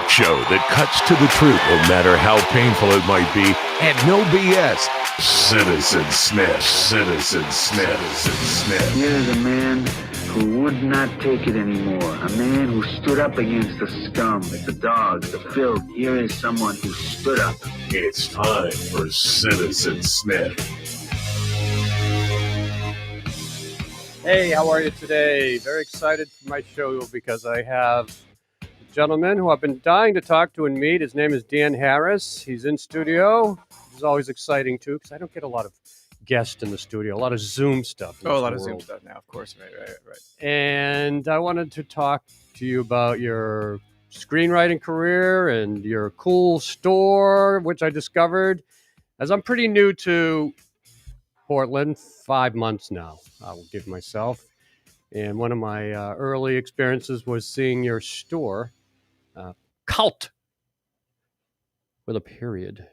talk show that cuts to the truth no matter how painful it might be, and no BS. Citizen Smith, Citizen Smith, Citizen Smith. Here's a man who would not take it anymore. A man who stood up against the scum, the dogs, the filth. Here is someone who stood up. It's time for Citizen Smith. Hey, how are you today? Very excited for my show because I have a gentleman who I've been dying to talk to and meet. His name is Dan Harris. He's in studio. It's always exciting, too, because I don't get a lot of guests in the studio, a lot of Zoom stuff. Oh, a lot of Zoom stuff now, of course. Right. And I wanted to talk to you about your screenwriting career and your cool store, which I discovered, as I'm pretty new to Portland, 5 months now, I will give myself. And one of my early experiences was seeing your store, Cult, with a period.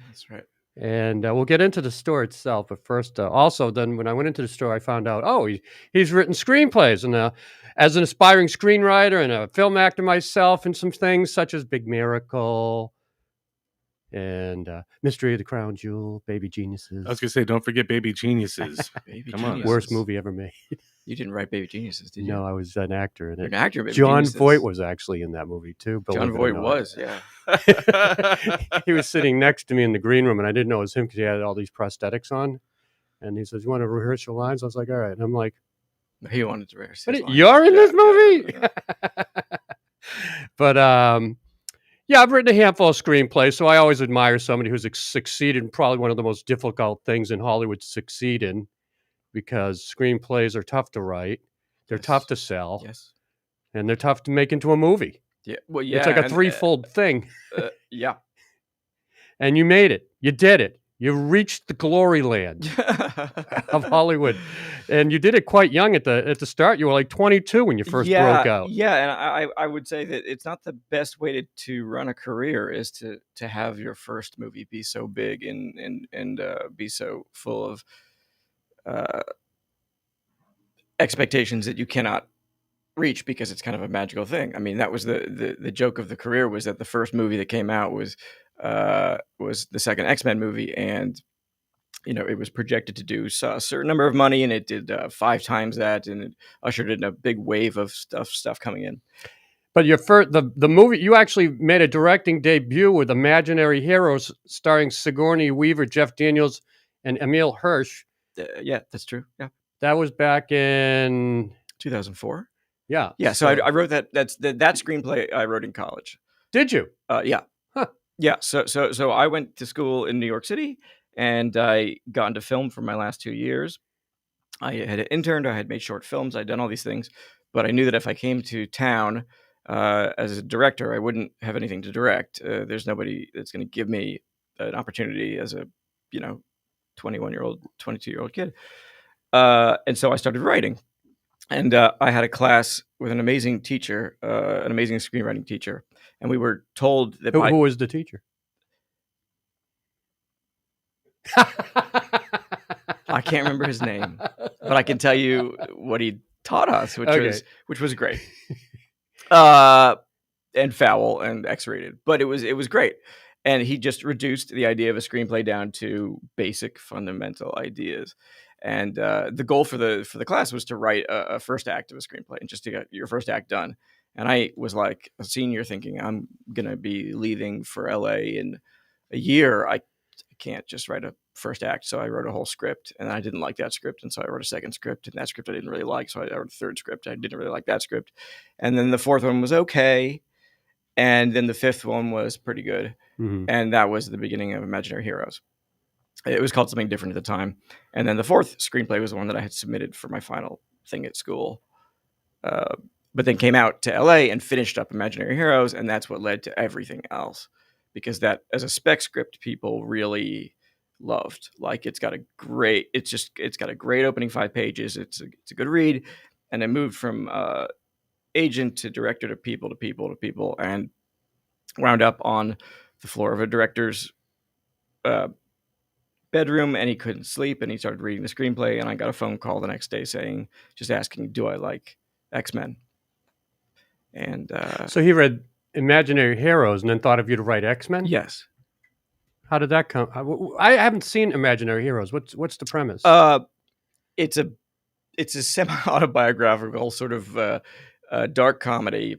That's right. And we'll get into the store itself. But first, also, then when I went into the store, I found out, he's written screenplays. And as an aspiring screenwriter and a film actor myself, and some things such as Big Miracle and Mystery of the Crown Jewel, Baby Geniuses. I was going to say, don't forget Baby Geniuses. Come on. Worst movie ever made. You didn't write Baby Geniuses, did you? No, I was an actor in it. You're an actor in Baby John Geniuses. Voight was actually in that movie, too. John Voight was, yeah. He was sitting next to me in the green room, and I didn't know it was him because he had all these prosthetics on. And he says, "You want to rehearse your lines?" I was like, "All right." And I'm like, he wanted to rehearse "But his lines. you're in this movie?" Yeah. But, I've written a handful of screenplays, so I always admire somebody who's succeeded in probably one of the most difficult things in Hollywood to succeed in, because screenplays are tough to write. They're tough to sell. Yes. And they're tough to make into a movie. Yeah. Well, yeah. It's like a threefold thing. Yeah. And you made it. You did it. You reached the glory land of Hollywood. And you did it quite young at the start. You were like 22 when you first broke out. Yeah, and I would say that it's not the best way to run a career is to have your first movie be so big and be so full of expectations that you cannot reach, because it's kind of a magical thing. I mean, that was the joke of the career, was that the first movie that came out was the second X-Men movie, and it was projected to do a certain number of money, and it did 5 times that, and it ushered in a big wave of stuff coming in. But your first, the movie, you actually made a directing debut with Imaginary Heroes, starring Sigourney Weaver, Jeff Daniels, and Emile Hirsch. Yeah, that's true. Yeah, that was back in 2004. Yeah. Yeah. So I wrote that. That screenplay I wrote in college. Did you? Yeah. Huh. Yeah. So I went to school in New York City, and I got into film for my last 2 years. I had interned. I had made short films. I'd done all these things, but I knew that if I came to town as a director, I wouldn't have anything to direct. There's nobody that's going to give me an opportunity as a 21-year-old, 22-year-old kid. And so I started writing. And I had a class with an amazing teacher, an amazing screenwriting teacher. And we were told that... Who was the teacher? I can't remember his name, but I can tell you what he taught us, which was great. And foul and X-rated. But it was great. And he just reduced the idea of a screenplay down to basic fundamental ideas. And the goal for the class was to write a first act of a screenplay, and just to get your first act done. And I was like a senior, thinking I'm going to be leaving for LA in a year. I can't just write a first act. So I wrote a whole script, and I didn't like that script. And so I wrote a second script, and that script I didn't really like. So I wrote a third script. I didn't really like that script. And then the fourth one was okay. And then the fifth one was pretty good. Mm-hmm. And that was the beginning of Imaginary Heroes. It was called something different at the time. And then the fourth screenplay was the one that I had submitted for my final thing at school. But then came out to LA and finished up Imaginary Heroes. And that's what led to everything else. Because that, as a spec script, people really loved. Like, it's got a great opening 5 pages. It's a good read. And it moved from agent to director to people, and wound up on the floor of a director's bedroom, and he couldn't sleep, and he started reading the screenplay, and I got a phone call the next day asking, do I like X-Men? And so he read imaginary heroes and then thought of you to write X-Men? Yes. How did that come? I haven't seen Imaginary Heroes. What's the premise? It's a semi-autobiographical sort of dark comedy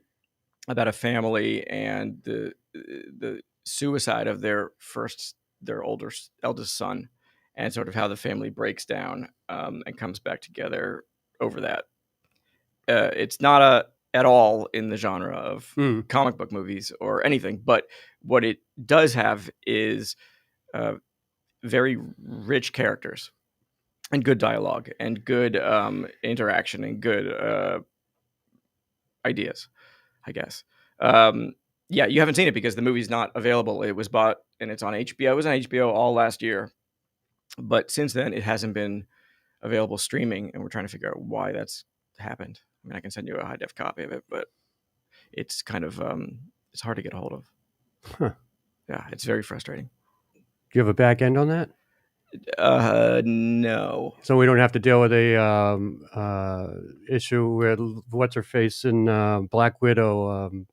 about a family and the suicide of their eldest son, and sort of how the family breaks down and comes back together over that. It's not at all in the genre of comic book movies or anything, but what it does have is very rich characters and good dialogue and good interaction and good ideas, I guess. Yeah, you haven't seen it because the movie's not available. It was bought and it's on HBO. It was on HBO all last year, but since then it hasn't been available streaming, and we're trying to figure out why that's happened. I mean, I can send you a high def copy of it, but it's kind of it's hard to get a hold of. Huh. Yeah, it's very frustrating. Do you have a back end on that? No. So we don't have to deal with a issue with what's her face in Black Widow.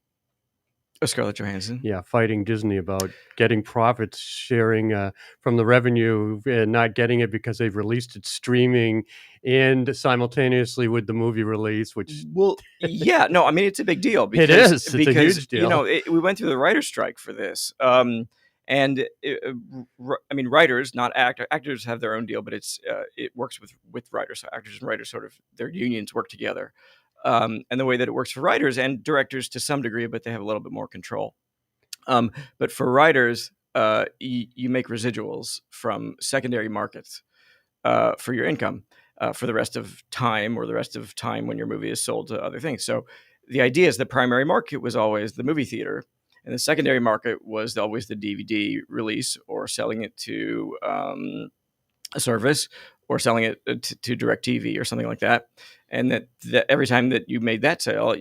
Scarlett Johansson. Yeah, fighting Disney about getting profits sharing from the revenue and not getting it because they've released it streaming and simultaneously with the movie release, which yeah, no, I mean it's a big deal. Because, it is. It's because, a huge deal. You know, we went through the writer's strike for this, and I mean, writers, not actors. Actors have their own deal, but it works with writers. So actors and writers sort of their unions work together. And the way that it works for writers and directors to some degree, but they have a little bit more control. But for writers, you make residuals from secondary markets for your income for the rest of time, or the rest of time when your movie is sold to other things. So the idea is the primary market was always the movie theater, and the secondary market was always the DVD release or selling it to a service or selling it to DirecTV or something like that. And that every time that you made that sale,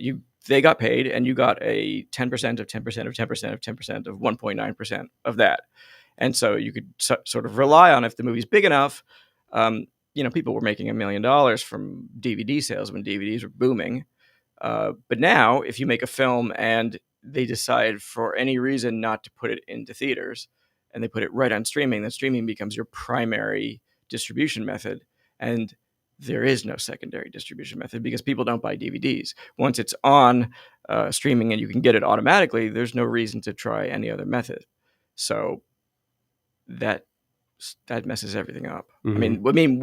they got paid, and you got a 10% of 10% of 10% of 10% of 1.9% of that. And so you could sort of rely on, if the movie's big enough, you know, people were making $1 million from DVD sales when DVDs were booming. But now, if you make a film and they decide for any reason not to put it into theaters and they put it right on streaming, then streaming becomes your primary distribution method. And there is no secondary distribution method because people don't buy DVDs. Once it's on streaming and you can get it automatically, there's no reason to try any other method. So that messes everything up. Mm-hmm. I mean,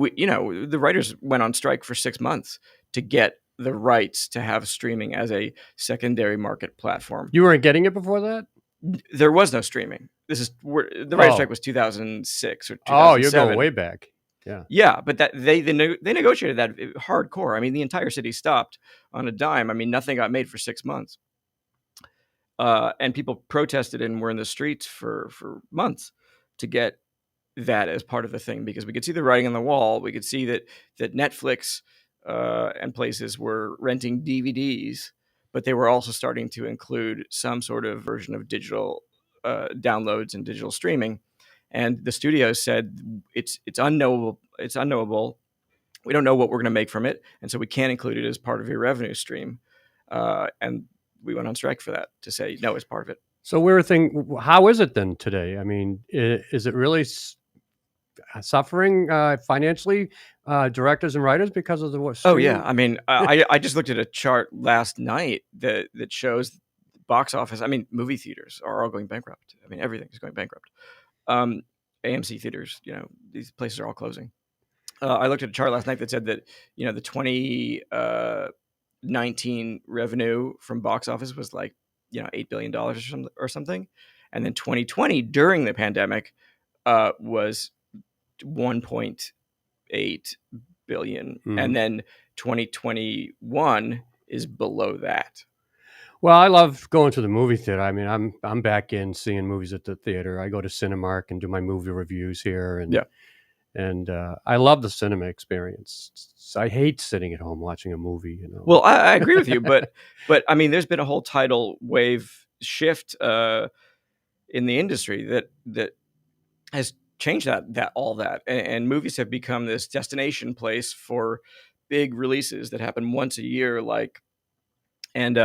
the writers went on strike for 6 months to get the rights to have streaming as a secondary market platform. You weren't getting it before that? There was no streaming. The writers' strike was 2006 or 2007. Oh, you're going way back. Yeah. Yeah, but that they negotiated that hardcore. I mean, the entire city stopped on a dime. I mean, nothing got made for 6 months. And people protested and were in the streets for months to get that as part of the thing, because we could see the writing on the wall. We could see that Netflix and places were renting DVDs, but they were also starting to include some sort of version of digital downloads and digital streaming. And the studios said it's unknowable. It's unknowable. We don't know what we're going to make from it, and so we can't include it as part of your revenue stream. And we went on strike for that, to say no, it's part of it. So we were thinking, how is it then today? I mean, is it really suffering financially, directors and writers, because of the what? Oh yeah, I mean, I just looked at a chart last night that shows box office. I mean, movie theaters are all going bankrupt. I mean, everything is going bankrupt. AMC theaters, you know, these places are all closing. I looked at a chart last night that said that, you know, the 2019 revenue from box office was like, you know, $8 billion or something. And then 2020 during the pandemic was 1.8 billion. And then 2021 is below that. Well, I love going to the movie theater. I mean, I'm back in seeing movies at the theater. I go to Cinemark and do my movie reviews here, and I love the cinema experience. I hate sitting at home watching a movie. You know. Well, I agree with you, but I mean, there's been a whole tidal wave shift in the industry that has changed all that, and movies have become this destination place for big releases that happen once a year, and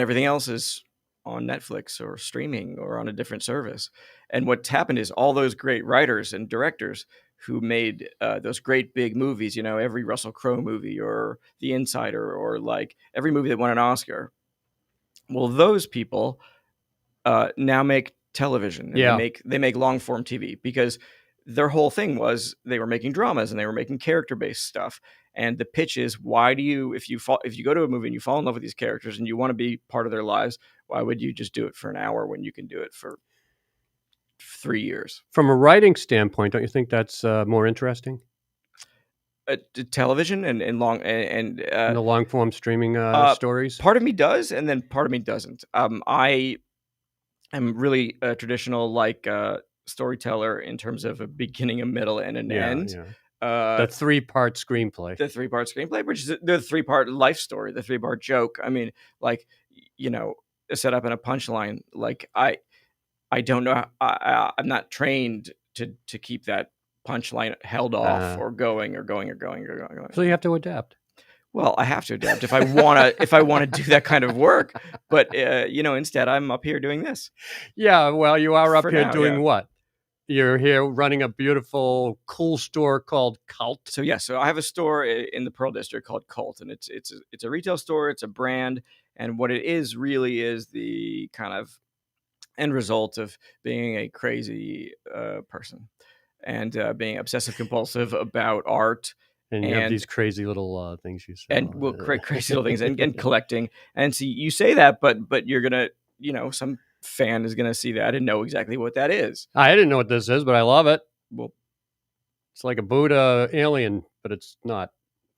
everything else is on Netflix or streaming or on a different service. And what's happened is all those great writers and directors who made those great big movies, every Russell Crowe movie or The Insider or like every movie that won an Oscar. Well, those people now make television, and Yeah. they make long form TV, because their whole thing was they were making dramas and they were making character based stuff. And the pitch is, why do you, if you go to a movie and you fall in love with these characters and you want to be part of their lives, why would you just do it for an hour when you can do it for 3 years? From a writing standpoint, don't you think that's more interesting? Television and long In the long form streaming stories? part of me does, and then part of me doesn't. I am really a traditional storyteller in terms of a beginning, a middle, and an end. Yeah. The The 3-part screenplay. 3-part screenplay, which is the 3-part life story, the 3-part joke. I mean, a setup and a punchline. Like I don't know. I'm not trained to keep that punchline held off or going. So you have to adapt. Well, I have to adapt if I want to do that kind of work. But instead, I'm up here doing this. Yeah, well, you are up For here now, doing yeah. what? You're here running a beautiful, cool store called Cult. So I have a store in the Pearl District called Cult, and it's a retail store. It's a brand, and what it is really is the kind of end result of being a crazy person and being obsessive compulsive about art. And you have these crazy little things you sell. And crazy little things and collecting. And see, you say that, but you're gonna, some fan is gonna see that and know exactly what that is. I didn't know what this is, but I love it. Well, It's like a Buddha alien, but it's not.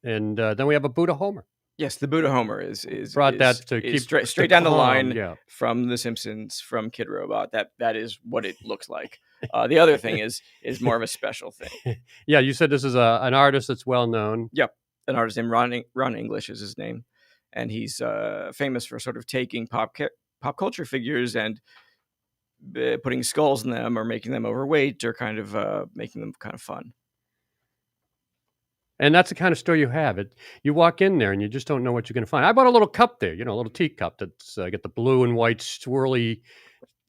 And then we have a Buddha Homer. yes, the Buddha Homer is Brought that to keep straight down the calm, line yeah. from The Simpsons, from Kid Robot. That is what it looks like. The other thing is more of a special thing. Yeah, you said this is an artist that's well known. Yep, an artist named Ron English is his name, and he's famous for sort of taking pop culture figures and putting skulls in them or making them overweight or kind of making them kind of fun. And that's the kind of store you have. You walk in there and you just don't know what you're going to find. I bought a little cup there, a little teacup that's got the blue and white swirly.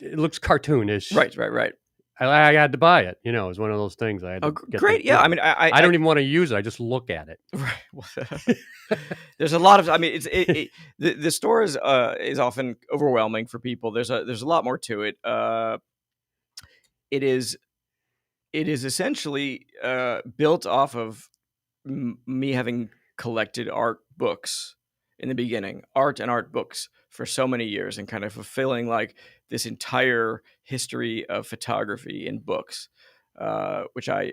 It looks cartoonish. Right. I had to buy it. It was one of those things. I had to get great. Yeah, I mean, I don't even want to use it. I just look at it. Right. There's a lot of. I mean, the store is often overwhelming for people. There's a lot more to it. It is essentially built off of me having collected art books in the beginning, art books for so many years, and kind of fulfilling like this entire history of photography in books, which I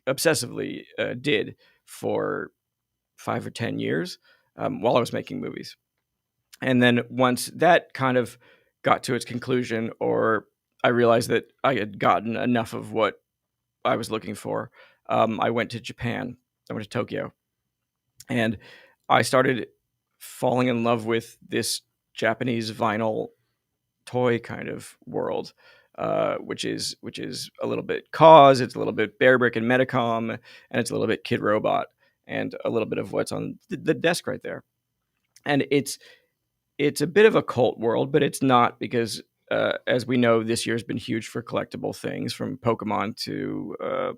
obsessively did for 5 or 10 years while I was making movies. And then once that kind of got to its conclusion, or I realized that I had gotten enough of what I was looking for, I went to Japan. I went to Tokyo, and I started falling in love with this Japanese vinyl toy kind of world, which is a little bit Cause, it's a little bit Bear Brick and Metacom, and it's a little bit Kid Robot, and a little bit of what's on the desk right there. And it's a bit of a cult world, but it's not, because as we know, this year's been huge for collectible things, from Pokemon to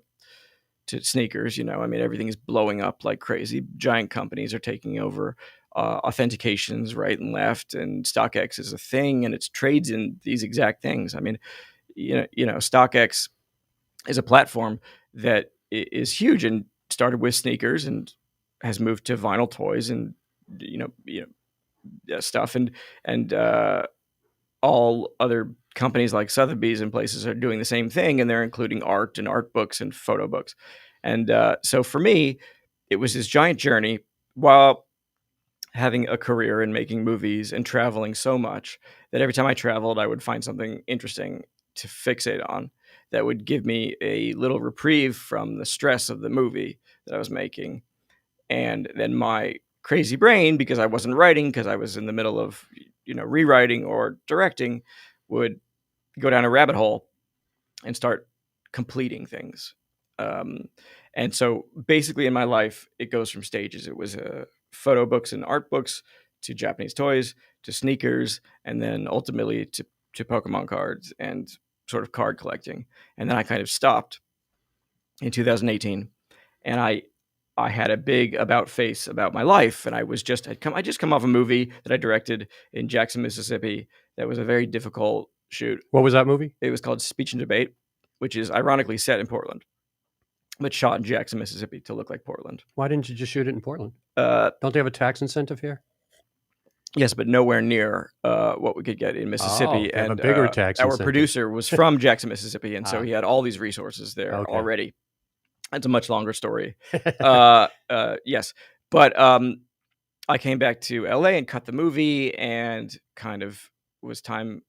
sneakers. I mean, everything is blowing up like crazy. Giant companies are taking over authentications right and left, and StockX is a thing, and it's trades in these exact things. I mean, StockX is a platform that is huge and started with sneakers and has moved to vinyl toys and stuff, and all other companies like Sotheby's and places are doing the same thing, and they're including art and art books and photo books. And so for me, it was this giant journey while having a career in making movies and traveling so much that every time I traveled, I would find something interesting to fixate on that would give me a little reprieve from the stress of the movie that I was making. And then my crazy brain, because I wasn't writing, because I was in the middle of rewriting or directing, would go down a rabbit hole and start completing things. And so basically in my life, it goes from stages. It was photo books and art books to Japanese toys, to sneakers, and then ultimately to Pokemon cards and sort of card collecting. And then I kind of stopped in 2018, and I had a big about face about my life, and I just come off a movie that I directed in Jackson, Mississippi. That was a very difficult shoot. What was that movie? It was called Speech and Debate, which is ironically set in Portland, but shot in Jackson, Mississippi to look like Portland. Why didn't you just shoot it in Portland? Uh, Don't they have a tax incentive here? yes, but nowhere near what we could get in Mississippi. they have and a bigger tax our incentive. producer was from Jackson, Mississippi, and so Ah. he had all these resources there Okay. already. It's a much longer story. Yes, but I came back to LA and cut the movie, and kind of was time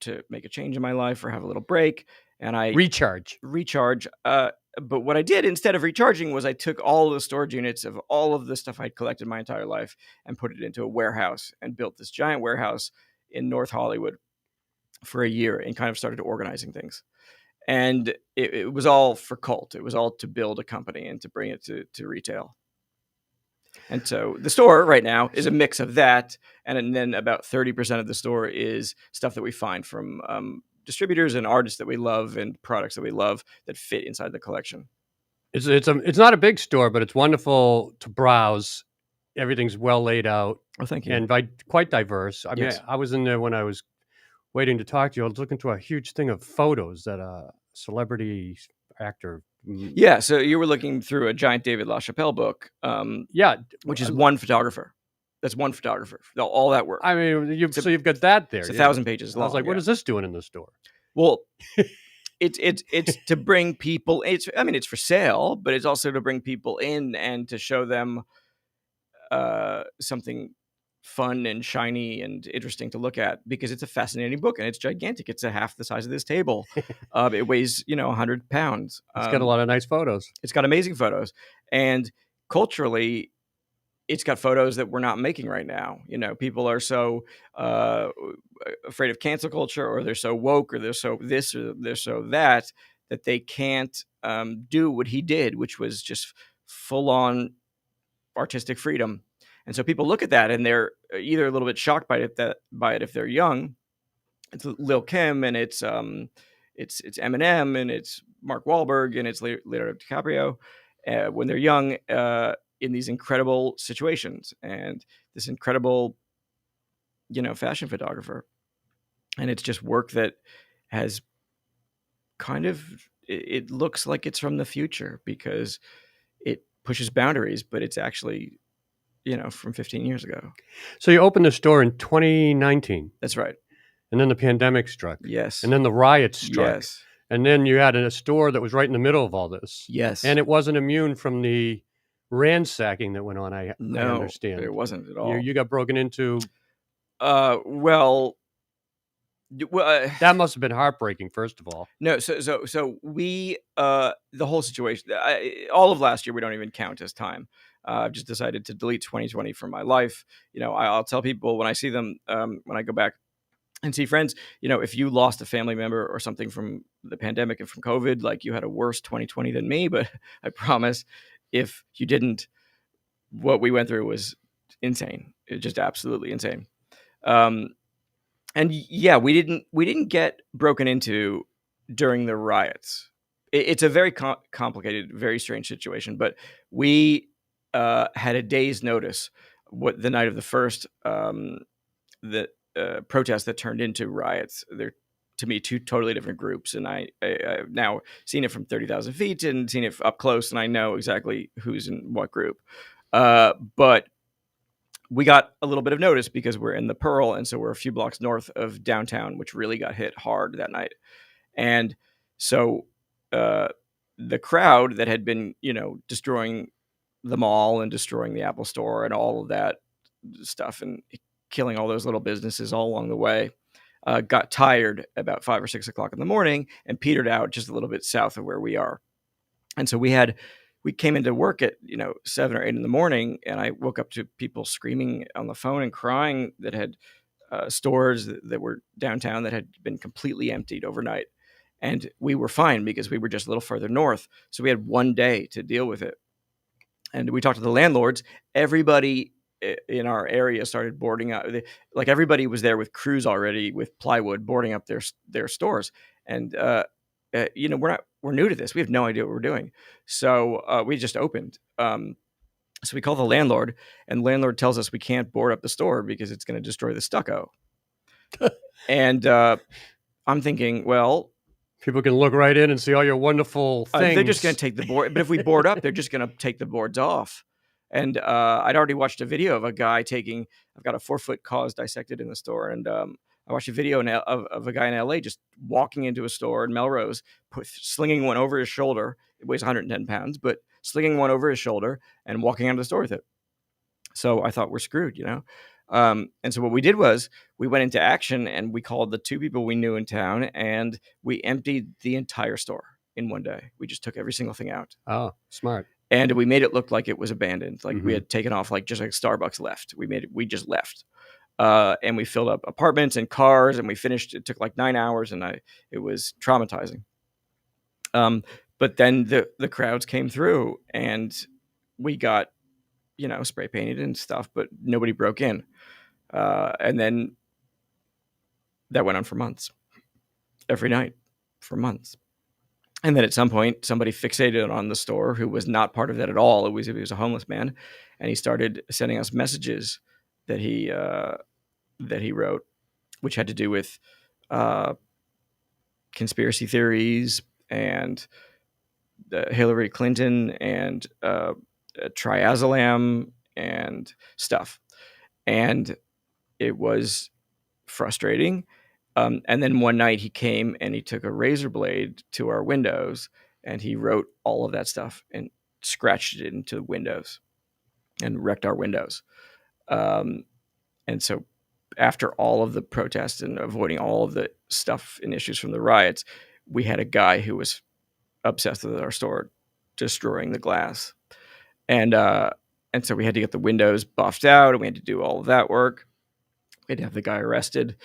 to make a change in my life or have a little break, and I Recharge. recharge. But what I did instead of recharging was I took all of the storage units of all of the stuff I'd collected my entire life and put it into a warehouse and built this giant warehouse in North Hollywood for a year and kind of started organizing things. And it was all for cult. It was all to build a company and to bring it to retail. And so the store right now is a mix of that. And then about 30% of the store is stuff that we find from distributors and artists that we love and products that we love that fit inside the collection. It's not a big store, but it's wonderful to browse. Everything's well laid out Oh, thank you. and quite diverse. I mean, Yes. I was in there when I was waiting to talk to you. I was looking through a huge thing of photos that a celebrity actor. Yeah, so you were looking through a giant David LaChapelle book, Yeah, which is one photographer. That's one photographer. All that work. I mean, you've got that there. It's yeah. 1,000 pages I long. was like, what yeah. is this doing in the store? Well, it's to bring people. It's for sale, but it's also to bring people in and to show them something fun and shiny and interesting to look at, because it's a fascinating book and it's gigantic. It's half the size of this table. It weighs 100 pounds. It's got a lot of nice photos. It's got amazing photos, and culturally, it's got photos that we're not making right now. People are so afraid of cancel culture, or they're so woke, or they're so this, or they're so that they can't do what he did, which was just full on artistic freedom. And so people look at that and they're either a little bit shocked by it if they're young. It's Lil Kim, and it's Eminem, and it's Mark Wahlberg, and it's Leonardo DiCaprio when they're young in these incredible situations, and this incredible fashion photographer. And it's just work that has kind of, it looks like it's from the future because it pushes boundaries, but it's actually from 15 years ago. So you opened the store in 2019, That's right. and then the pandemic struck. Yes. And then the riots struck. Yes. And then you had a store that was right in the middle of all this. Yes. And it wasn't immune from the ransacking that went on, I understand. It wasn't at all. You got broken into. Well, that must have been heartbreaking, first of all. No, so we the whole situation, all of last year we don't even count as time. I've just decided to delete 2020 from my life. I'll tell people when I see them, when I go back and see friends, if you lost a family member or something from the pandemic and from COVID, like, you had a worse 2020 than me. But I promise, if you didn't, what we went through was insane. It was just absolutely insane. And yeah, we didn't get broken into during the riots. It's a very complicated, very strange situation. But we had a day's notice. The night of the first protest that turned into riots. They're, to me, two totally different groups, and I've now seen it from 30,000 feet and seen it up close, and I know exactly who's in what group. But we got a little bit of notice because we're in the Pearl, and so we're a few blocks north of downtown, which really got hit hard that night. And so the crowd that had been, destroying the mall and destroying the Apple Store and all of that stuff and killing all those little businesses all along the way, got tired about 5 or 6 o'clock in the morning and petered out just a little bit south of where we are. And so we came into work at 7 or 8 in the morning, and I woke up to people screaming on the phone and crying that had stores that were downtown that had been completely emptied overnight. And we were fine because we were just a little further north. So we had one day to deal with it. And we talked to the landlords. Everybody in our area started boarding up. Like everybody was there with crews already with plywood boarding up their stores, and we're new to this. We have no idea what we're doing, so we just opened. So we call the landlord, and the landlord tells us we can't board up the store because it's going to destroy the stucco. And I'm thinking, well, People can look right in and see all your wonderful things. they're just going to take the board. But if we board up, they're just going to take the boards off. And I'd already watched a video of a guy I've got a 4-foot cause dissected in the store. And I watched a video of a guy in LA just walking into a store in Melrose, slinging one over his shoulder. It weighs 110 pounds, but slinging one over his shoulder and walking out of the store with it. So I thought, we're screwed, and so what we did was we went into action, and we called the 2 people we knew in town, and we emptied the entire store in one day. We just took every single thing out. Oh, smart. And we made it look like it was abandoned. Like Mhm. we had taken off, like just like Starbucks left. We just left. And we filled up apartments and cars, and we finished. It took like 9 hours, and it was traumatizing. But then the crowds came through, and we got, spray painted and stuff, but nobody broke in. And then that went on for months, every night for months. And then at some point, somebody fixated on the store who was not part of that at all. He was a homeless man, and he started sending us messages that he wrote, which had to do with conspiracy theories and Hillary Clinton and triazolam and stuff. And it was frustrating. And then one night he came and he took a razor blade to our windows, and he wrote all of that stuff and scratched it into the windows and wrecked our windows. And so after all of the protests and avoiding all of the stuff and issues from the riots, we had a guy who was obsessed with our store destroying the glass. And so we had to get the windows buffed out, and we had to do all of that work. We had to have the guy arrested.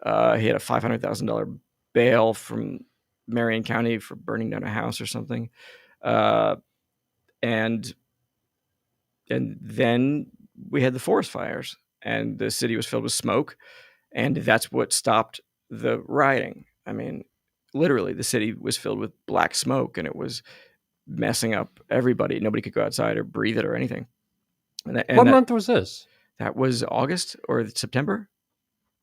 He had a $500,000 bail from Marion County for burning down a house or something. And then we had the forest fires, and the city was filled with smoke, and that's what stopped the rioting. I mean, literally, the city was filled with black smoke, and it was messing up everybody. Nobody could go outside or breathe it or anything. What month was this? That was August or September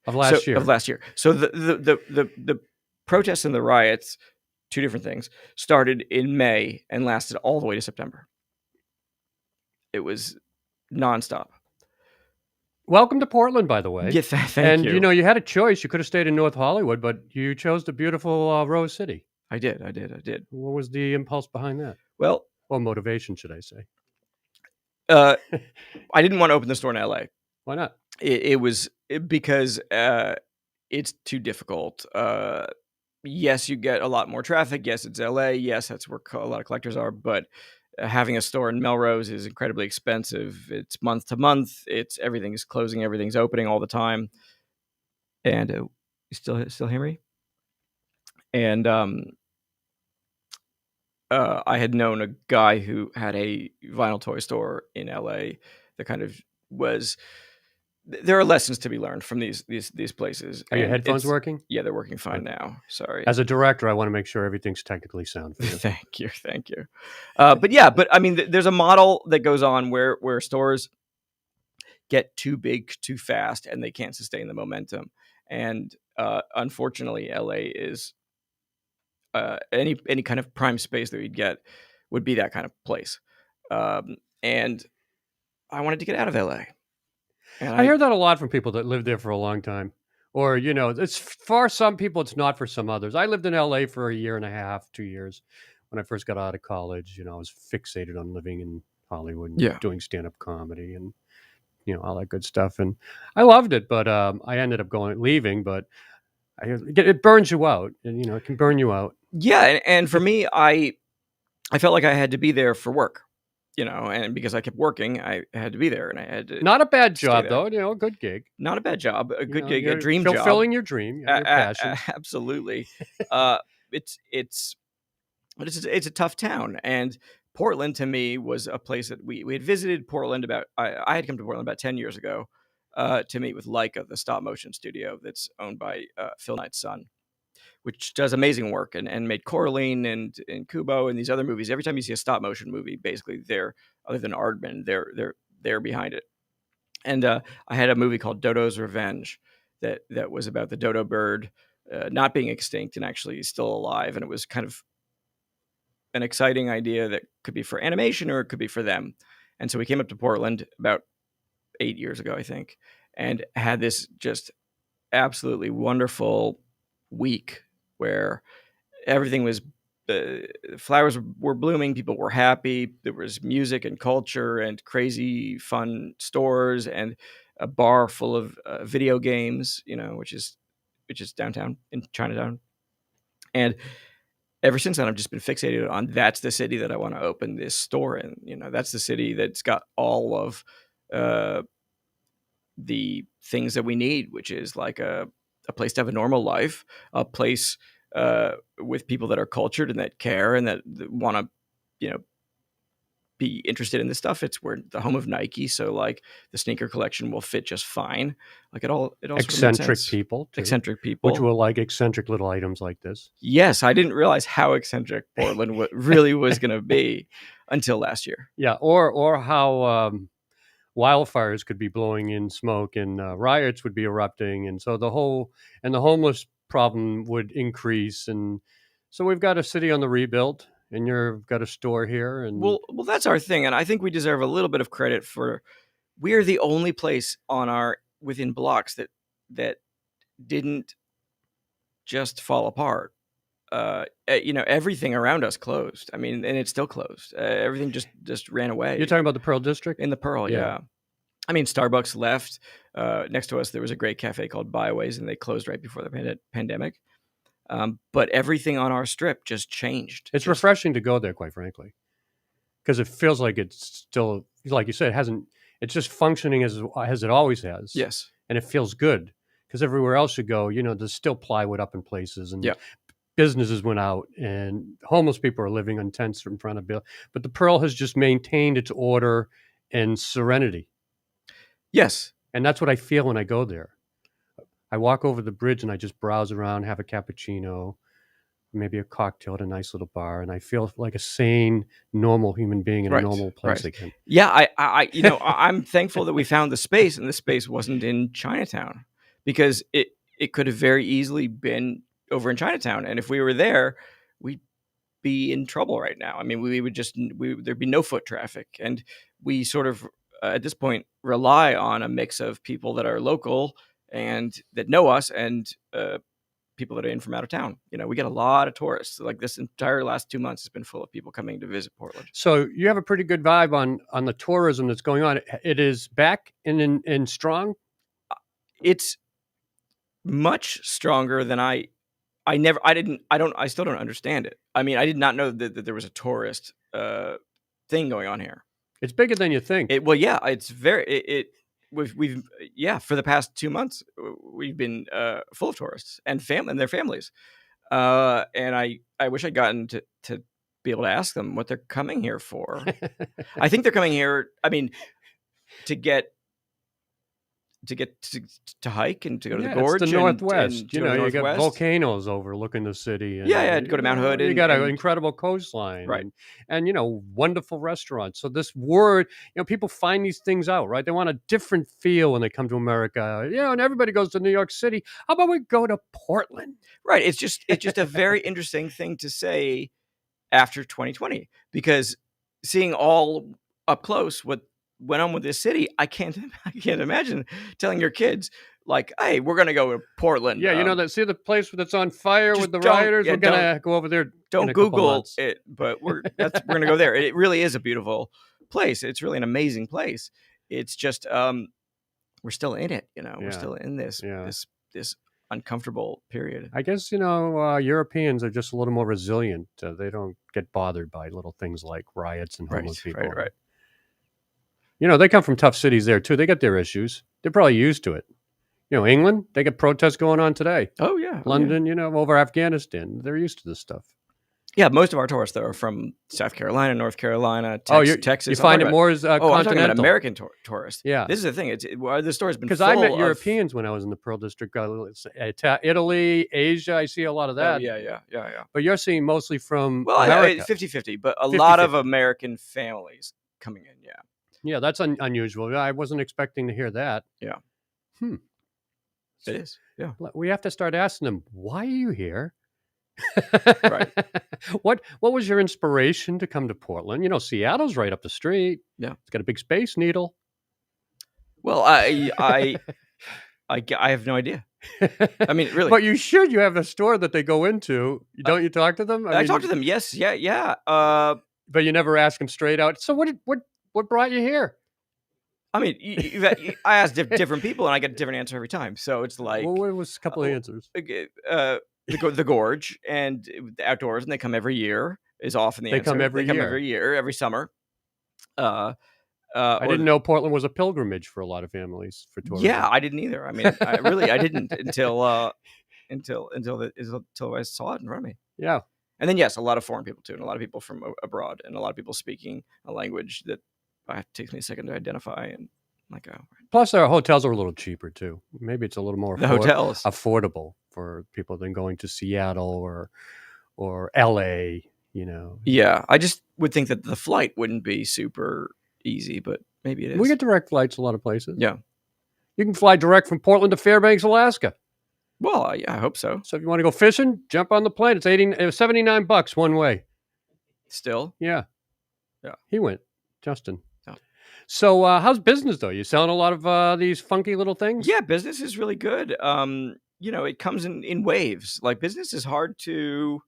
Of last year. Of last year. So the protests and the riots, 2 different things, started in May and lasted all the way to September. It was nonstop. Welcome to Portland, by the way. Yeah, thank you. And you had a choice. You could have stayed in North Hollywood, but you chose the beautiful Rose City. I did. What was the impulse behind that? Well, or motivation, should I say? I didn't want to open the store in LA. Why not? It was because it's too difficult. Yes, you get a lot more traffic. Yes, it's LA. Yes, that's where a lot of collectors are. But having a store in Melrose is incredibly expensive. It's month to month. Everything is closing. Everything's opening all the time. And you still hear me? And I had known a guy who had a vinyl toy store in LA that kind of was. There are lessons to be learned from these places. Are your headphones working? Yeah, they're working fine now. Sorry. As a director, I want to make sure everything's technically sound for you. Thank you. But I mean, there's a model that goes on where stores get too big too fast, and they can't sustain the momentum. And unfortunately, LA is any kind of prime space that you'd get would be that kind of place. And I wanted to get out of LA. And I hear that a lot from people that lived there for a long time. Or, it's for some people, it's not for some others. I lived in LA for 1.5 years, 2 years. When I first got out of college, I was fixated on living in Hollywood and doing stand-up comedy and, all that good stuff. And I loved it, but I ended up leaving, but it burns you out. And, it can burn you out. Yeah. And for me, I felt like I had to be there for work. And because I kept working, I had to be there, and I had to. Not a bad job, though. A good gig. Not a bad job. A good gig. A dream job. Fulfilling your dream. Your passion. Absolutely. It's a tough town, and Portland to me was a place that we had visited Portland about. I had come to Portland about 10 years ago to meet with Leica, the stop motion studio that's owned by Phil Knight's son, which does amazing work and made Coraline and Kubo and these other movies. Every time you see a stop motion movie, basically they're, other than Aardman, they're behind it. And I had a movie called Dodo's Revenge that was about the dodo bird not being extinct and actually still alive. And it was kind of an exciting idea that could be for animation or it could be for them. And so we came up to Portland about 8 years ago, I think, and had this just absolutely wonderful week where everything was flowers were blooming, people were happy, there was music and culture and crazy fun stores and a bar full of video games, which is downtown in Chinatown. And ever since then, I've just been fixated on that's the city that I want to open this store in. That's the city that's got all of the things that we need, which is like a place to have a normal life, a place with people that are cultured and that care and that want to, be interested in this stuff. It's where the home of Nike, so like the sneaker collection will fit just fine. Like it all sort of makes Eccentric sense. people, too, Eccentric people, which will like eccentric little items like this. Yes, I didn't realize how eccentric Portland really was going to be until last year. Yeah, or how wildfires could be blowing in smoke and riots would be erupting, and so the homeless problem would increase, and so we've got a city on the rebuild, and you've got a store here, and well, that's our thing, and I think we deserve a little bit of credit for we're the only place within blocks that didn't just fall apart. Everything around us closed. I mean, and it's still closed. Everything just ran away. You're talking about the Pearl District? In the Pearl, yeah. I mean, Starbucks left. Next to us, there was a great cafe called Byways, and they closed right before the pandemic. But everything on our strip just changed. It's refreshing to go there, quite frankly, because it feels like it's still, like you said, it's just functioning as it always has. Yes. And it feels good, because everywhere else you go, there's still plywood up in places, and businesses went out, and homeless people are living in tents in front of buildings. But the Pearl has just maintained its order and serenity. Yes. And that's what I feel when I go there. I walk over the bridge and I just browse around, have a cappuccino, maybe a cocktail at a nice little bar, and I feel like a sane, normal human being in a normal place again. Yeah, I'm thankful that we found the space, and the space wasn't in Chinatown, because it could have very easily been over in Chinatown, and if we were there, we'd be in trouble right now. I mean, there'd be no foot traffic, and we sort of at this point rely on a mix of people that are local and that know us, and people that are in from out of town. We get a lot of tourists. Like this entire last 2 months has been full of people coming to visit Portland. So you have a pretty good vibe on the tourism that's going on. It is back and strong. It's much stronger than I still don't understand it. I mean, I did not know that there was a tourist thing going on here. It's bigger than you think. It's very, we've for the past 2 months, we've been full of tourists and their families. And I wish I'd gotten to be able to ask them what they're coming here for. I think they're coming here, I mean, to hike and to go to the gorge. It's the Northwest. You got volcanoes overlooking the city. And, to go to Mount Hood. You got an incredible coastline. Right. And wonderful restaurants. So this word, people find these things out, right? They want a different feel when they come to America. And everybody goes to New York City. How about we go to Portland? Right. It's just a very interesting thing to say after 2020, because seeing all up close what went on with this city, I can't imagine telling your kids, like, hey, we're going to go to Portland. Yeah, see the place that's on fire with the rioters? We're going to go over there. Don't Google it, but we're going to go there. It really is a beautiful place. It's really an amazing place. It's just we're still in it. We're still in this uncomfortable period. I guess Europeans are just a little more resilient. They don't get bothered by little things like riots and homeless people. Right. They come from tough cities there too. They got their issues. They're probably used to it. England, they got protests going on today. Oh yeah. London, over Afghanistan. They're used to this stuff. Yeah, most of our tourists though are from South Carolina, North Carolina, Texas. You find it more as I'm talking about continental. American tourists. Yeah. This is the thing. The store has been Because full I met of Europeans when I was in the Pearl District. Italy, Asia, I see a lot of that. Oh, yeah. But you're seeing mostly from Well, America. 50-50, but a lot of American families coming in. Yeah. Yeah, that's unusual. I wasn't expecting to hear that. Yeah. Hmm. It is. Yeah. We have to start asking them, why are you here? Right. What was your inspiration to come to Portland? You know, Seattle's right up the street. Yeah. It's got a big Space Needle. Well, I have no idea. I mean, really. But you should. You have a store that they go into. Don't you talk to them? I talk to them. Yes. Yeah. But you never ask them straight out. So what brought you here? I mean, I ask different people, and I get a different answer every time. So it's like, well, what was a couple of answers? The gorge and the outdoors, and they come every year. Is often the answer. They come every year, every summer. I didn't know Portland was a pilgrimage for a lot of families for tourism. Yeah, I didn't either. I mean, I didn't until I saw it in front of me. Yeah. And then, yes, a lot of foreign people, too, and a lot of people from abroad, and a lot of people speaking a language that takes me a second to identify. And I'm like, oh. Plus, our hotels are a little cheaper, too. Maybe it's a little more hotels affordable for people than going to Seattle or L.A., you know. Yeah, I just would think that the flight wouldn't be super easy, but maybe it is. We get direct flights a lot of places. Yeah. You can fly direct from Portland to Fairbanks, Alaska. Well, yeah, I hope so. So if you want to go fishing, jump on the plane. It's $79 one way. Still? Yeah. Yeah. He went, Justin. Oh. So how's business, though? You selling a lot of these funky little things? Yeah, business is really good. You know, it comes in waves. Like, business is hard to...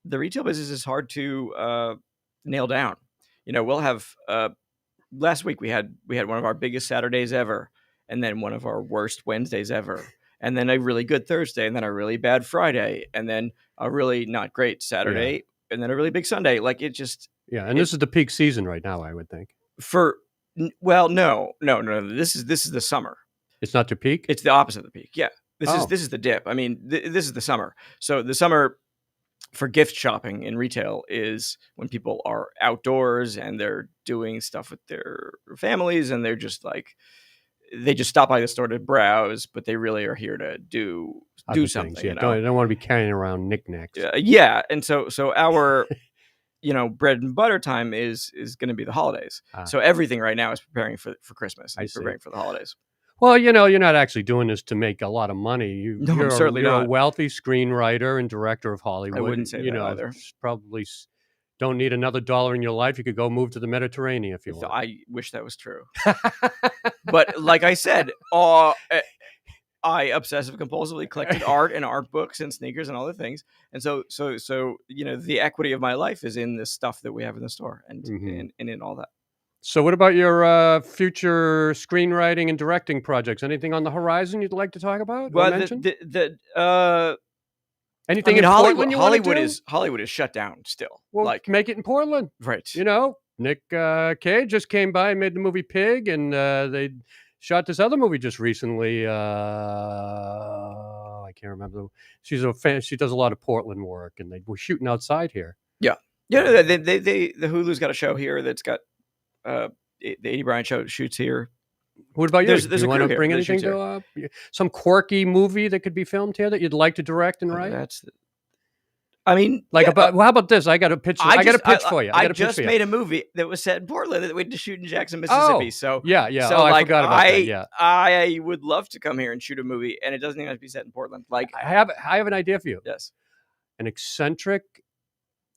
the retail business is hard to nail down. You know, we'll have... last week we had one of our biggest Saturdays ever, and then one of our worst Wednesdays ever, and then a really good Thursday, and then a really bad Friday, and then a really not great Saturday, and then a really big Sunday. Like, it just... Yeah, and this is the peak season right now, I would think. No. This is the summer. It's not the peak? It's the opposite of the peak. Yeah. This is the dip. I mean, this is the summer. So the summer for gift shopping in retail is when people are outdoors and they're doing stuff with their families, and they're just like, they just stop by the store to browse, but they really are here to do something. Things, yeah. Don't want to be carrying around knickknacks. Yeah. And so our bread and butter time is going to be the holidays. So everything right now is preparing for Christmas and preparing for the holidays. Well, you're not actually doing this to make a lot of money. You're certainly not. A wealthy screenwriter and director of Hollywood. I wouldn't say that either. Probably don't need another dollar in your life. You could go move to the Mediterranean if you want. I wish that was true. But like I said, I obsessive compulsively collected art and art books and sneakers and other things. And so the equity of my life is in this stuff that we have in the store and in all that. So what about your future screenwriting and directing projects? Anything on the horizon you'd like to talk about? Well, anything in Portland? Hollywood is shut down still. Well, make it in Portland, right? Nick Cage just came by and made the movie Pig, and they shot this other movie just recently. I can't remember. She's a fan. She does a lot of Portland work, and they were shooting outside here. Yeah. The Hulu's got a show here that's got. The 80 Bryant show shoots here. What about you? Do you want to bring anything to some quirky movie that could be filmed here that you'd like to direct and write? How about this? I got a pitch. I got a pitch for you. I just made a movie that was set in Portland that we had to shoot in Jackson, Mississippi. So yeah. So I forgot about that. Yeah, I would love to come here and shoot a movie, and it doesn't even have to be set in Portland. Like, I have an idea for you. Yes, an eccentric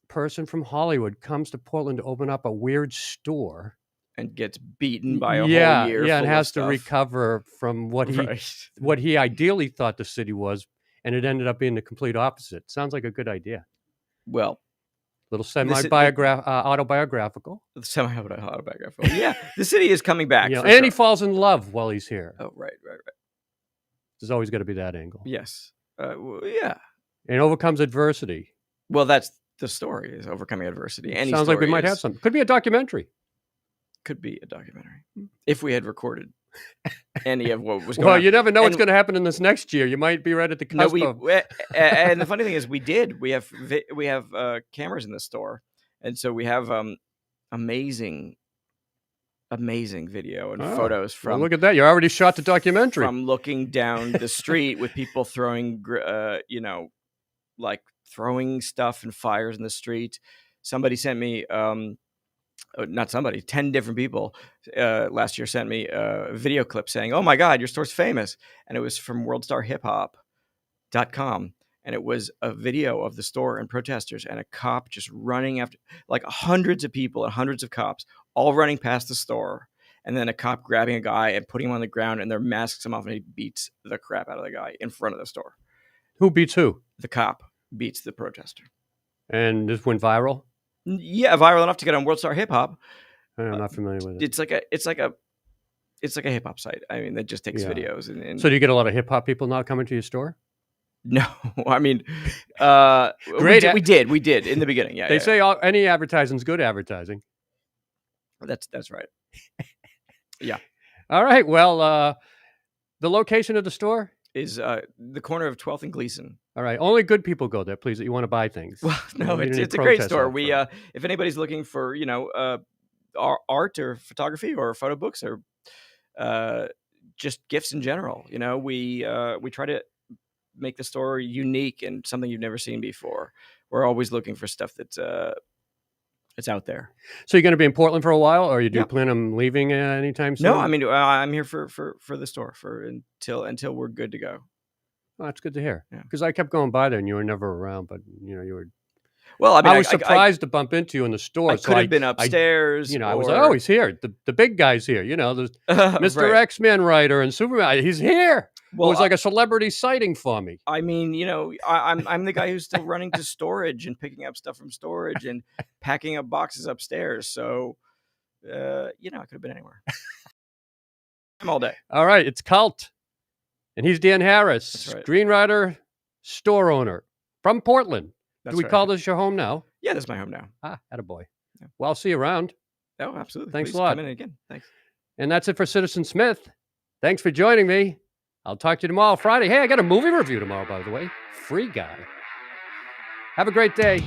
person from Hollywood comes to Portland to open up a weird store and gets beaten by a whole year. Yeah, and has to recover from what he ideally thought the city was, and it ended up being the complete opposite. Sounds like a good idea. Well, little autobiographical. Semi-autobiographical. Yeah, the city is coming back. He falls in love while he's here. Oh, right. There's always got to be that angle. Yes. Yeah. And overcomes adversity. Well, that's the story, is overcoming adversity. Sounds like we might have some. Could be a documentary. Could be a documentary if we had recorded any of what was going Well, on. you never know what's And- going to happen in this next year. You might be right at the No, cusp of. and the funny thing is, we have cameras in the store, and so we have amazing video and photos Well, from look at that. You already shot the documentary. from looking down the street with people throwing, like throwing stuff and fires in the street. Somebody sent me, not somebody, 10 different people last year sent me a video clip saying, "Oh my God, your store's famous." And it was from worldstarhiphop.com. And it was a video of the store and protesters and a cop just running after, like hundreds of people and hundreds of cops all running past the store. And then a cop grabbing a guy and putting him on the ground, and their masks him off, and he beats the crap out of the guy in front of the store. Who beats who? The cop beats the protester. And this went viral? Yeah, viral enough to get on World Star Hip Hop. I'm not familiar with it. It's like a hip hop site. I mean, that just takes Yeah. videos. And So do you get a lot of hip hop people now coming to your store? no, I mean, Great. we did in the beginning. Yeah, They yeah. say any advertising's good advertising. That's right. Yeah, All right. Well, the location of the store? is the corner of 12th and Gleason. All right. Only good people go there, please, that you want to buy things. Well, You no, don't need any it's a great protests store. out We front. if anybody's looking for art or photography or photo books or just gifts in general, we try to make the store unique and something you've never seen before. We're always looking for stuff that's it's out there. So you're going to be in Portland for a while, or you do Yeah. plan on leaving anytime soon? No, I mean I'm here for the store until we're good to go. Oh, that's good to hear. Yeah. Because I kept going by there and you were never around, but you were. Well, I mean, I was surprised to bump into you in the store. I could have been upstairs. I was like, oh, he's here. The big guy's here. The Mr. Right. X-Men writer and Superman. He's here. Well, it was like a celebrity sighting for me. I mean, I'm the guy who's still running to storage and picking up stuff from storage and packing up boxes upstairs. So, I could have been anywhere. I'm all day. All right, it's Cult. And he's Dan Harris, That's right. screenwriter, store owner from Portland. That's Do we right. call this your home now? Yeah, this is my home now. Attaboy. Yeah. Well, I'll see you around. Oh, absolutely. Thanks Please a lot. Come in again. Thanks. And that's it for Citizen Smith. Thanks for joining me. I'll talk to you tomorrow, Friday. Hey, I got a movie review tomorrow, by the way. Free Guy. Have a great day.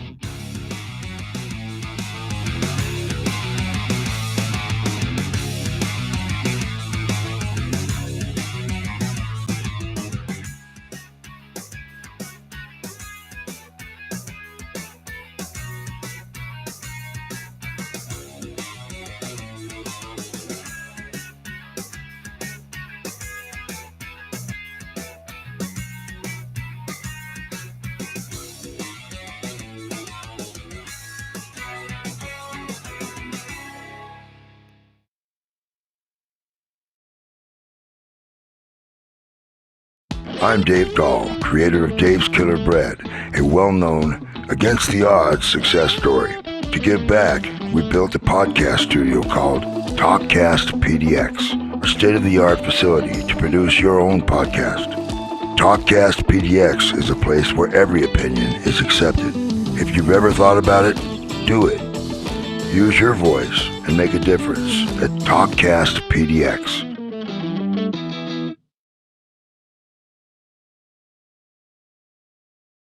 I'm Dave Dahl, creator of Dave's Killer Bread, a well-known, against-the-odds success story. To give back, we built a podcast studio called TalkCast PDX, a state-of-the-art facility to produce your own podcast. TalkCast PDX is a place where every opinion is accepted. If you've ever thought about it, do it. Use your voice and make a difference at TalkCast PDX.